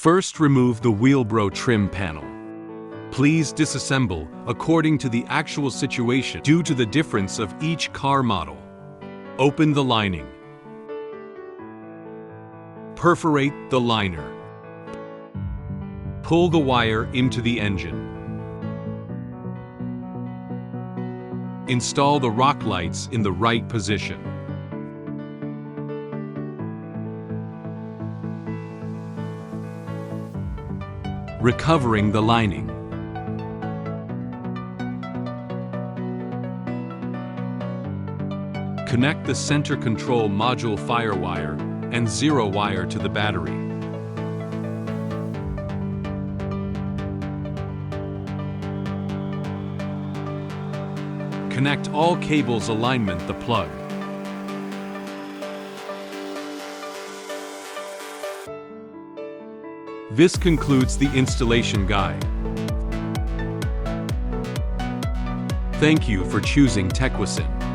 First, remove the wheelbro trim panel. Please disassemble according to the actual situation due to the difference of each car model. Open the lining. Perforate the liner. Pull the wire into the engine. Install the rock lights in the right position. Recovering the lining. Connect the center control module firewire and zero wire to the battery. Connect all cables alignment the plug. This concludes the installation guide. Thank you for choosing T2239.